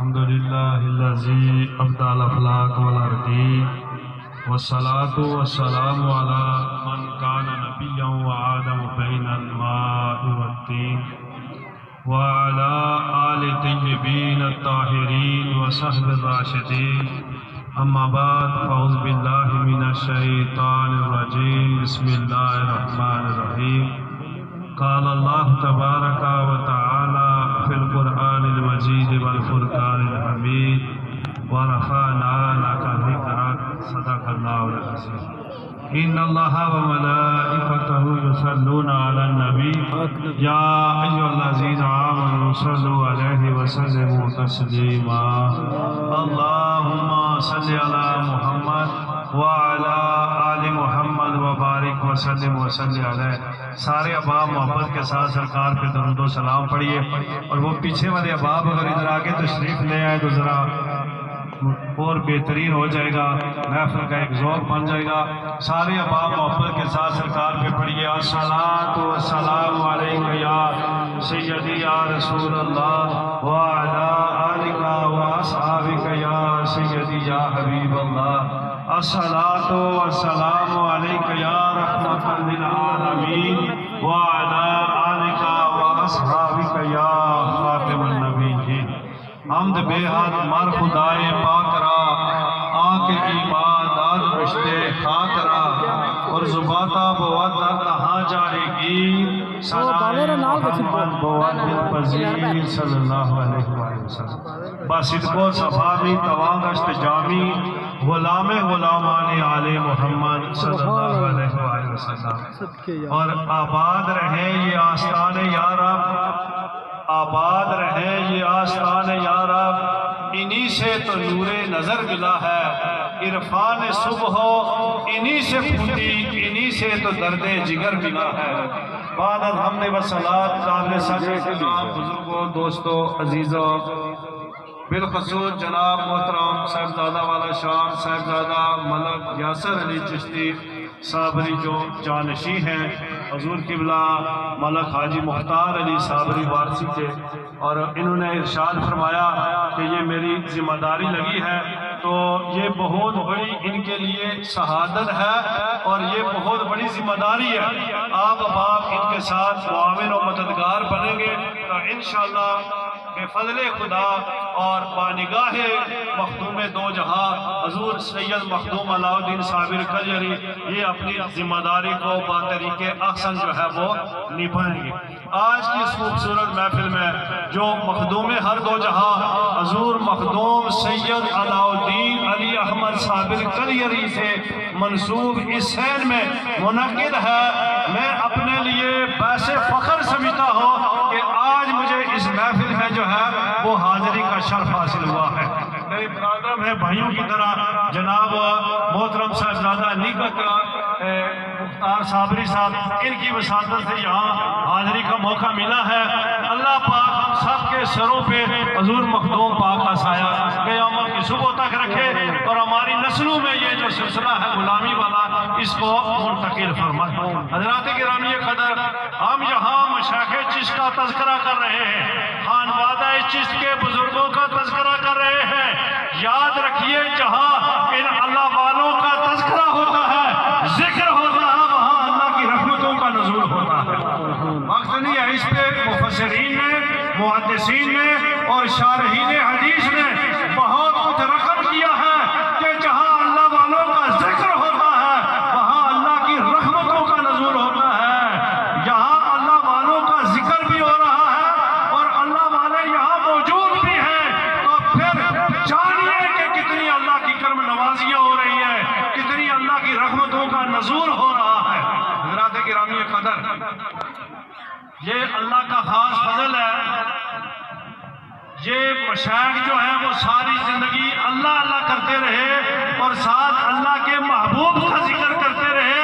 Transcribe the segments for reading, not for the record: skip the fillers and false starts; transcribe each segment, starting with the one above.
الحمد لله الذي أبدع الأفلاك والأرضين والصلاة والسلام على من كان نبيا وآدم بين الماء والطين وعلى آل طيبين الطاهرين وصحب الراشدين أما بعد فأعوذ بالله من الشيطان الرجيم بسم الله الرحمن الرحيم قال الله تبارك وتعالى في القرآن المجيد والفرقان الحميد ورفعنا لك ذكرك صدق الله العظيم إن الله وملائكته يصلون على النبي يا أيها الذين آمنوا صلوا عليه وسلموا تسليما اللهم صل على محمد وعلى آل محمد وبارک وسلم وصلی علیہ. سارے احباب محبت کے ساتھ سرکار پہ درود و سلام پڑھیے. اور وہ پیچھے والے احباب اگر ادھر آگے تشریف لے آئے تو ذرا اور بہترین ہو جائے گا، محفل کا ایک ذوق بن جائے گا. سارے احباب محبت کے ساتھ سرکار پہ پڑھیے. الصلاۃ والسلام علیک یا سیدی یا رسول اللہ وعلی آلک واصحابک یا سیدی یا حبیب اللہ. الصلاۃ والسلام علیک یا رحمۃ للعالمین وعلی آلک واصحابک یا خاتم النبیین. حمد بے حد مر خدائے پاک را، آنکھ ایمان داد رشتے خاک را، اور زباتا بود در کہاں جائے گی سنائے محمد بود دل پذیر صلی اللہ علیہ وسلم. باسد کو صفامی توانگشت جامی غلام غلامان آل محمد صلی اللہ علیہ وسلم. اور آباد رہے یہ آستان یا رب، آباد رہے یہ آستان یا رب، انہی سے تو نور نظر ملا ہے. عرفان صبح ہو انہی سے پھوٹی، انہی سے تو درد جگر ملا ہے. بعد الحمد والصلاۃ قابل صدر تمام بزرگوں، دوستوں، عزیزوں، بالخصوص جناب محترم صاحبزادہ والا شان صاحبزادہ ملک یاسر علی چشتی صابری جو جانشی ہیں، حضور قبلہ ملک حاجی مختار علی صابری وارسی کے، اور انہوں نے ارشاد فرمایا کہ یہ میری ذمہ داری لگی ہے تو یہ بہت بڑی ان کے لیے شہادت ہے اور یہ بہت بڑی ذمہ داری ہے. آپ احباب ان کے ساتھ معاون و مددگار بنیں گے تو انشاءاللہ بے فضل خدا اور بانگاہ مخدوم دو جہاں حضور سید مخدوم علاء الدین صابر کلیری یہ اپنی ذمہ داری کو بطریق احسن جو ہے وہ نبھائیں گے. آج کی اس خوبصورت محفل میں جو مخدوم ہر دو جہاں حضور مخدوم سید علاء الدین علی احمد صابر کلیری سے منسوب اس سین میں منعقد ہے، میں اپنے لیے باعث فخر سمجھتا ہوں کہ آج مجھے اس محفل میں جو ہے وہ حاضری کا شرف حاصل ہوا ہے. میرے برادر ہیں بھائیوں کی طرح جناب محترم صاحبزادہ نیکت مختار صابری صاحب، ان کی وساطت سے یہاں حاضری کا موقع ملا ہے. اللہ پاک ہم سب کے سروں پہ حضور مخدوم پاک کا سایہ قیامت کی صبح تک رکھے اور ہماری نسلوں میں یہ جو سلسلہ ہے غلامی والا اس کو منتقل فرمائے. حضرات گرامی قدر، ہم یہاں مشائخ چشت کا تذکرہ کر رہے ہیں، خانوادہ چشت کے بزرگوں کا تذکرہ کر رہے ہیں. یاد رکھیے جہاں ان اللہ والوں کا تذکرہ ہوتا ہے، ذکر ہوتا ہے، وہاں اللہ کی رحمتوں کا نزول ہوتا ہے. وقت نہیں ہے اس پہ مفسرین نے، محدثین نے اور شارحین حدیث نے بہت کچھ رقم کیا ہے کہ جہاں اللہ والوں کا ذکر ہوتا ہے وہاں اللہ کی رحمتوں کا نزول ہوتا ہے. یہاں اللہ والوں کا ذکر بھی ہو رہا ہے اور اللہ والے یہاں موجود بھی ہیں، تو پھر جانیے کہ کتنی اللہ کی کرم نوازیاں ہو رہی ہے، کتنی اللہ کی رحمتوں کا نزول ہو رہا ہے. حضرات گرامی قدر، یہ اللہ کا خاص فضل ہے. یہ مشائخ جو ہیں وہ ساری زندگی اللہ اللہ کرتے رہے اور ساتھ اللہ کے محبوب کا ذکر کرتے رہے.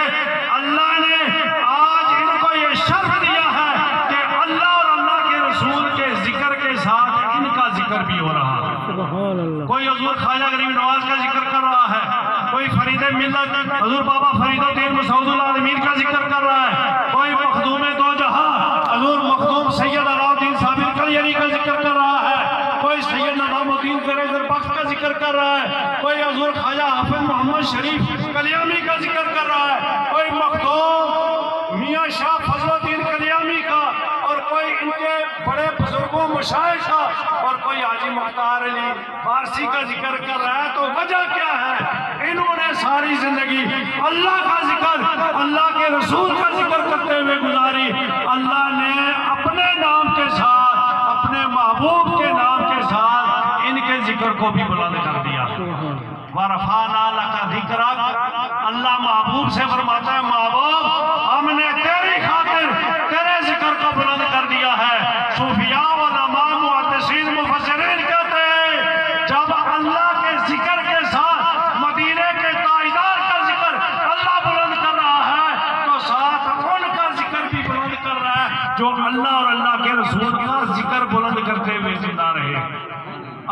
اللہ نے آج ان کو یہ شرف دیا ہے کہ اللہ اور اللہ کے رسول کے ذکر کے ساتھ ان کا ذکر بھی ہو رہا ہے. کوئی حضور خواجہ غریب نواز کا ذکر کر رہا ہے، کوئی فرید ملت حضور بابا فرید الدین مسعود العالمین کا ذکر کر رہا ہے، کوئی مخدوم دو جہاں حضور مخدوم سید علاء الدین صابر کلیری کا ذکر کر رہا ہے، کوئی سید نظام الدین کر رہا ہے، کوئی حضور خواجہ حافظ محمد شریف کلیامی کا ذکر کر رہا ہے، کوئی مخدوم میاں شاہ فضل الدین کلیامی کا، اور کوئی ان کے بڑے بزرگوں مشائخ کا، اور کوئی حاجی مختار علی فارسی کا ذکر کر رہا ہے۔ تو وجہ کیا ہے؟ انہوں نے ساری زندگی اللہ کا ذکر، اللہ کے رسول کا ذکر کرتے ہوئے گزاری۔ اللہ نے اپنے نام کے ساتھ، اپنے محبوب کے نام کے ساتھ ان کے ذکر کو بھی بلند کر دیا۔ وَرَفَعْنَا لَكَ ذِكْرَكَ، اللہ محبوب سے فرماتا ہے محبوب ہم نے تیری خاطر تیرے ذکر کو بلند کر دیا ہے۔ صوفیاء علماء محدثین مفسرین کہتے ہیں جب اللہ کے ذکر کے ساتھ مدینے کے تاجدار کا ذکر اللہ بلند کر رہا ہے تو ساتھ ان کا ذکر بھی بلند کر رہا ہے جو اللہ اور اللہ کے رسول کا ذکر بلند کرتے ہوئے زندہ رہے۔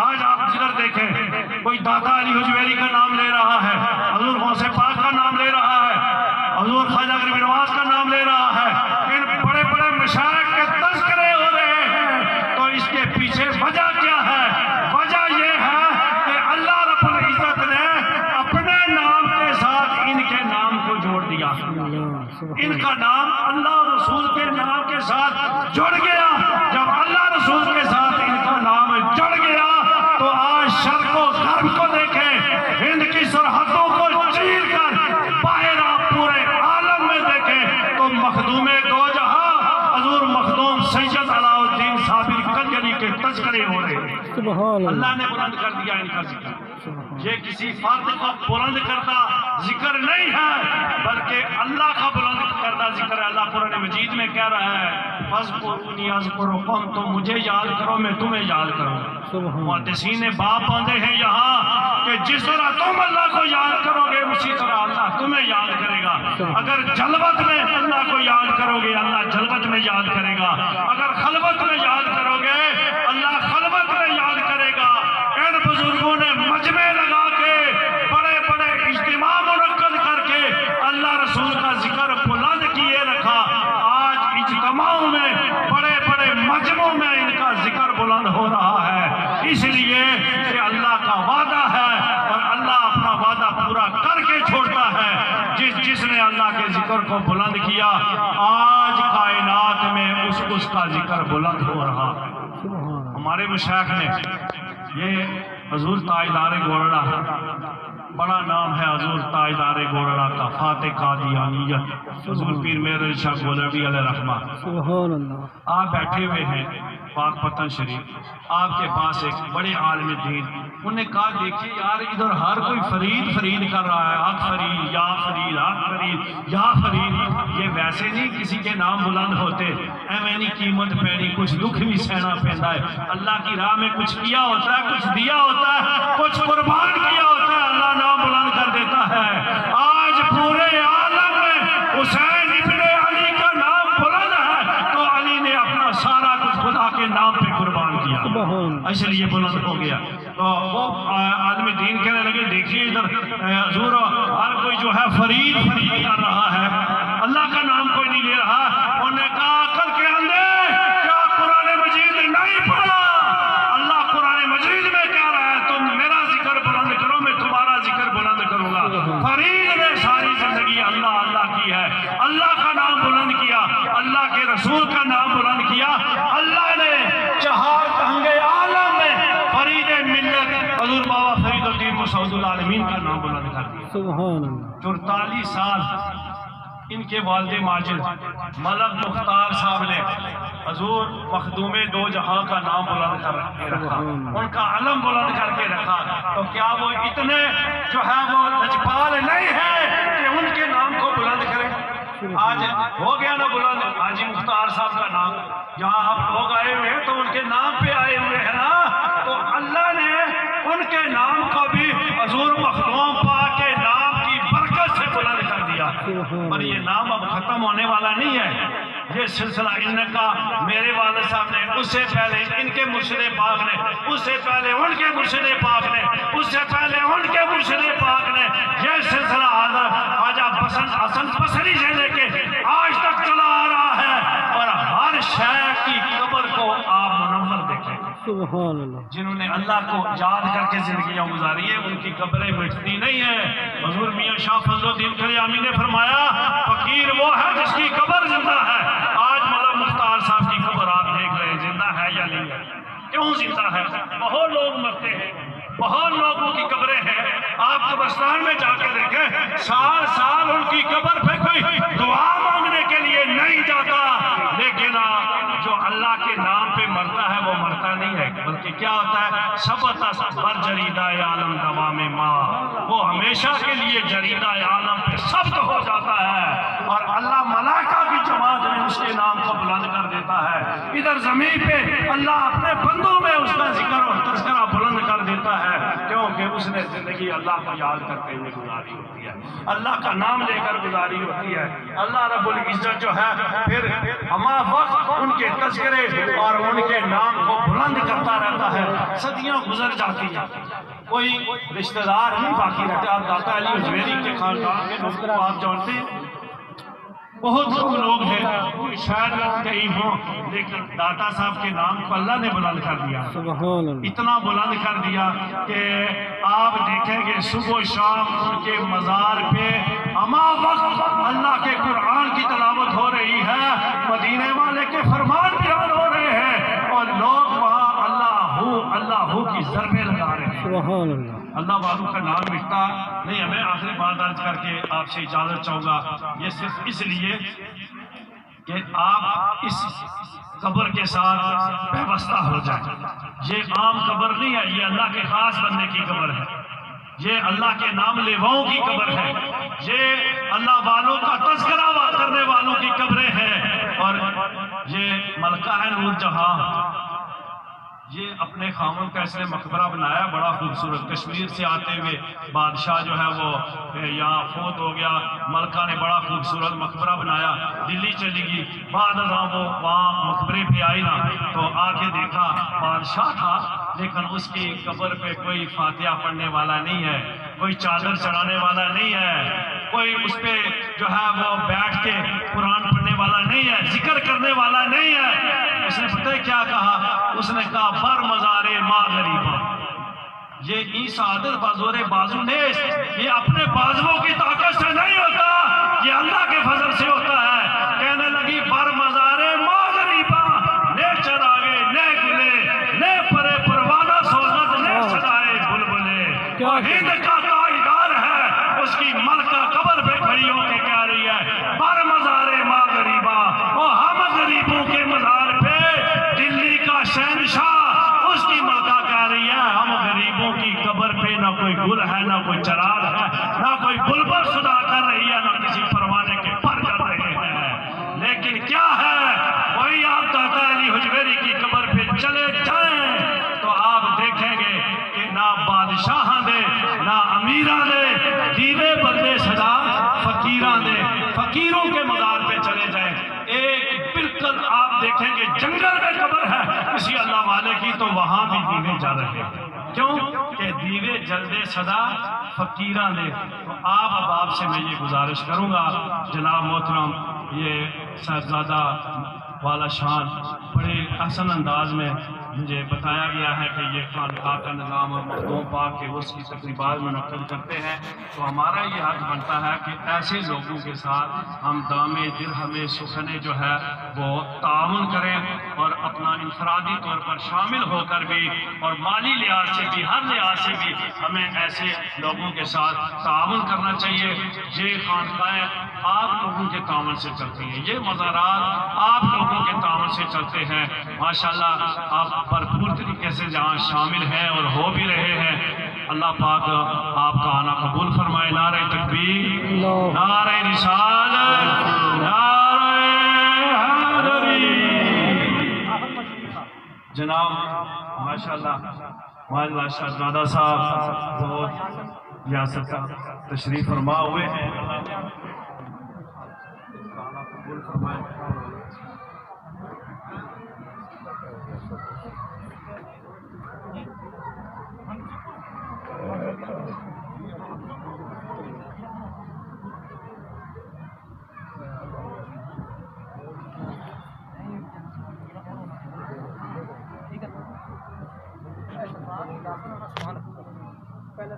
آج آپ ذکر دیکھیں، کوئی داتا علی حجویری کا نام لے رہا ہے، حضور غوث پاک کا نام لے رہا ہے، حضور خواجہ غریب نواز کا نام لے رہا ہے، ان بڑے بڑے مشائخ کے تذکرے ہو رہے ہیں، تو اس کے پیچھے وجہ کیا ہے؟ وجہ یہ ہے کہ اللہ رب العزت نے اپنے نام کے ساتھ ان کے نام کو جوڑ دیا۔ ان کا نام اللہ اور رسول کے نام کے ساتھ جڑ گیا۔ جب اللہ رسول کے ساتھ ان کا نام جڑ گیا تو آج شرق و غرب کو دیکھیں، ہند کی سرحدوں کو چیر کر باہر آپ پورے عالم میں دیکھیں تو مخدوم دو جہاں حضور مخدوم سید علاء الدین صابری کلجری کے تذکرے ہو رہے ہیں۔ اللہ نے بلند کر دیا ان کا ذکر۔ یہ کسی فرد کا بلند کردہ ذکر نہیں ہے بلکہ اللہ کا بلند کردہ ذکر ہے۔ اللہ قرآن مجید میں کہہ رہا ہے فَاذْكُرُونِي أَذْكُرْكُمْ، تو مجھے یاد کرو میں تمہیں یاد کروں۔ محدثین نے باپ باندھے ہیں یہاں کہ جس طرح تم اللہ کو یاد کرو گے اسی طرح اللہ تمہیں یاد کرے گا۔ اگر جلوت میں اللہ کو یاد کرو گے اللہ جلوت میں یاد کرے گا، اگر خلوت میں یاد کرو گے اللہ خلوت میں یاد کرے گا۔ ان بزرگوں نے مجمع لگا کے بڑے بڑے اجتماع منعقد کر کے اللہ رسول کا ذکر بلند کیے رکھا۔ آج اجتماعوں میں بڑے بڑے مجمعوں میں ان کا ذکر بلند ہو رہا ہے، اس لیے کہ اللہ کا وعدہ ہے اور اللہ اپنا وعدہ پورا کر کے چھوڑتا ہے۔ جس نے اللہ کے ذکر کو بلند کیا آج کائنات میں اس کا ذکر بلند ہو رہا ہے۔ ہمارے مشائخ نے یہ حضور تاجدار گولڑا، بڑا نام ہے حضور تاجدار گولڑا کا، فاتح قادیانیت، حضور پیر مہر علی شاہ گولڑی علیہ رحمہ۔ سبحان اللہ۔ آپ بیٹھے ہوئے ہیں پاک پتن شریف، آپ کے پاس ایک بڑے عالم دین، انہوں نے کہا دیکھیے یار ادھر ہر کوئی فرید فرید کر رہا ہے، آگ فرید یا فرید، آگ فرید یا فرید۔ یہ ویسے نہیں کسی کے نام بلند ہوتے، ایمینی قیمت پینی، کچھ دکھ بھی سہنا پیندا ہے۔ اللہ کی راہ میں کچھ کیا ہوتا ہے، کچھ دیا ہوتا ہے، کچھ قربان کیا ہوتا ہے، اللہ نام بلند کر دیتا ہے۔ آج پورے عالم میں حسین ابن علی کا نام بلند ہے تو علی نے اپنا سارا کچھ خدا کے نام پہ قربان کیا، اس لیے بلند ہو گیا۔ تو وہ عالم دین کہنے لگے دیکھیے ادھر حضور ہر کوئی جو ہے فرید فرید کر رہا ہے، اللہ کا نام کوئی نہیں لے رہا۔ انہوں نے کہا عقل کے اندھے کیا قرآن مجید نہیں پڑھا؟ اللہ قرآن مجید میں کہہ رہا ہے تم میرا ذکر بلند کرو میں تمہارا ذکر بلند کروں گا۔ فرید نے ساری زندگی اللہ اللہ کی ہے، اللہ کا نام بلند کیا، اللہ کے رسول کا نام بلند کیا۔ اللہ نے چہار تہنگے عالم میں فرید ملت حضور بابا فرید الدین مسعود العالمین کا نام بلند کر دیا۔ سبحان اللہ۔ 44 سال ان کے والد ماجد ملک مختار صاحب نے حضور مخدوم دو جہاں کا نام بلند کر کے رکھا، ان کا علم بلند کر کے رکھا۔ تو کیا وہ اتنے جو ہے وہ لجپال نہیں ہیں کہ ان کے نام کو بلند کریں؟ آج ہو گیا نا بلند حاجی مختار صاحب کا نام، جہاں آپ لوگ آئے ہوئے ہیں تو ان کے نام پہ آئے ہوئے ہیں نا، تو اللہ نے ان کے نام کو بھی حضور مخدوم پاک کے نام کی برکت سے بلند کر دیا۔ پر یہ نام اب ختم ہونے والا نہیں ہے، یہ سلسلہ ان کا میرے والد صاحب نے، اس سے پہلے ان کے مرشد پاک نے، اس سے پہلے ان کے مرشد پاک نے، اس سے پہلے ان کے مرشد پاک نے، یہ سلسلہ خواجہ حسن بصری سے لے کے آج تک چلا آ رہا ہے۔ اور ہر شے کی قبر کو آپ منور دیکھیں، سبحان اللہ جنہوں نے اللہ کو یاد کر کے زندگیاں گزاری ہیں ان کی قبریں مٹتی نہیں ہیں۔ حضور میاں شاہ فضل الدین کلیامی نے فرمایا فقیر وہ ہے جس کی قبر زندہ ہے۔ آج مولانا مختار صاحب کی قبر آپ دیکھ رہے ہیں زندہ ہے یا نہیں ہے؟ کیوں زندہ ہے؟ بہت لوگ مرتے ہیں، بہت لوگوں کی قبریں ہیں، آپ قبرستان میں جا کے دیکھیں سال سال ان کی قبر پہ کوئی دعا مانگنے کے لیے نہیں جاتا، لیکن جو اللہ کے نام پہ مرتا ہے وہ مرتا نہیں ہے، بلکہ کیا ہوتا ہے ثبت بر جریدہ عالم دوام ماں، وہ ہمیشہ کے لیے جریدہ عالم پہ ثبت ہو جاتا ہے اور اللہ ملائکہ کی جماعت میں اس کے نام کو بلند کر دیتا ہے۔ ادھر زمین پہ اللہ اپنے بندوں میں اس کا ذکر اور تذکرہ بلند کر دیتا ہے کیونکہ اس نے زندگی اللہ کو یاد کرتے ہوئے گزاری ہوتی ہے، اللہ کا نام لے کر گزاری ہوتی ہے۔ اللہ رب العزت جو ہے پھر ہما وقت ان کے تذکرے اور ان کے نام کو بلند کرتا رہتا ہے۔ صدیاں گزر جاتی ہیں، کوئی رشتہ دار نہیں باقی رہتے۔ آپ داتا علی اجمیری کے خاندان کے لوگوں کو آپ جانتے ہیں، بہت کم لوگ ہیں، شاید کئی ہوں، لیکن داتا صاحب کے نام کو اللہ نے بلند کر دیا، سبحان اللہ اتنا بلند کر دیا کہ آپ دیکھیں گے صبح و شام ان کے مزار پہ ہما وقت اللہ کے قرآن کی تلاوت ہو رہی ہے، مدینے والے کے فرمان بیان ہو رہے ہیں اور لوگ وہاں اللہ ہو کی ضربیں لگا رہے ہیں۔ سبحان اللہ اللہ والوں کا نام مٹتا نہیں ہے۔ میں آخری بات عرض کر کے آپ سے اجازت چاہوں گا، یہ صرف اس لیے کہ آپ اس قبر کے ساتھ پیوستہ ہو جائیں۔ یہ عام قبر نہیں ہے، یہ اللہ کے خاص بندے کی قبر ہے، یہ اللہ کے نام لیواؤں کی قبر ہے، یہ اللہ والوں کا تذکرہ کرنے والوں کی قبریں ہیں، اور یہ ملکہ ہے نور جہاں، یہ اپنے خامن کا اس نے مقبرہ بنایا بڑا خوبصورت، کشمیر سے آتے ہوئے بادشاہ جو ہے وہ یہاں فوت ہو گیا، ملکہ نے بڑا خوبصورت مقبرہ بنایا، دلی چلی گئی، بعد ازاں وہ وہاں مقبرے پہ آئی نا تو آ کے دیکھا بادشاہ تھا لیکن اس کی قبر پہ کوئی فاتحہ پڑھنے والا نہیں ہے، کوئی چادر چڑھانے والا نہیں ہے، کوئی اس پہ جو ہے وہ بیٹھ کے قرآن پڑھنے والا نہیں ہے، ذکر کرنے والا نہیں ہے۔ اس نے پتہ ہے کیا کہا؟ اس نے کہا بر مزار ماں غریبا، یہ ای سعادت بازور بازو نیس، یہ اپنے بازووں کی طاقت سے نہیں ہوتا، یہ اللہ کے فضل سے ہوتا ہے۔ کہنے لگی بر مزار ماں غریبا، نے چراغے نے گلے نے پرے پروانہ سوزد نے سجائے بلبلے، اور ہند کا تاجدار ہے اس کی ملکہ قبر پہ کھڑی ہو کے کہہ رہی ہے بر مزار ماں غریبا، اور ہم غریبوں کے مزار پہ دلی کا شہنشاہ اس کی ملکہ کہہ رہی ہے ہم غریبوں کی قبر پہ نہ کوئی گل ہے نہ کوئی چراغ ہے نہ کوئی بلبل صدا کر رہی ہے نہ کسی پروانے کے پر کر رہے ہیں، لیکن کیا ہے وہی آپ داتا علی حجویری کی قبر پہ چلے جائیں تو آپ دیکھیں گے کہ نہ بادشاہاں دے نہ امیراں دے دیوے بندے صدا فقیراں دے، فقیروں کے مزار پہ چلے جائیں، ایک بالکل آپ دیکھیں گے جنگل میں قبر ہے کسی اللہ والے کی تو وہاں بھی دیوے جل رہے ہیں، کیوں کہ دیوے جلدے صدا فقیران دے۔ تو آپ سے میں یہ گزارش کروں گا جناب محترم یہ صاحبزادہ والا شان بڑے احسن انداز میں مجھے بتایا گیا ہے کہ یہ خانقاہ کا نظام اور مخدوم پاک کے عرس کی تقریبات منعقد کرتے ہیں، تو ہمارا یہ حق بنتا ہے کہ ایسے لوگوں کے ساتھ ہم دامے درہمے سخنے جو ہے وہ تعاون کریں اور اپنا انفرادی طور پر شامل ہو کر بھی اور مالی لحاظ سے بھی ہر لحاظ سے بھی ہمیں ایسے لوگوں کے ساتھ تعاون کرنا چاہیے۔ یہ خانقاہیں آپ لوگوں کے تعاون سے چلتی ہیں، یہ مزارات آپ لوگوں کے تعاون سے چلتے ہیں، ماشاءاللہ آپ بھرپور طریقے سے جہاں شامل ہیں اور ہو بھی رہے ہیں۔ اللہ پاک آپ کا آنا قبول فرمائے۔ نعرہ تکبیر، نعرہ رسالت، نعرہ حیدری۔ جناب ماشاءاللہ معزز شہزادہ صاحب بہت ریاست کا تشریف فرما ہوئے ہیں، قبول فرمائے۔ ਪਹਿਲੇ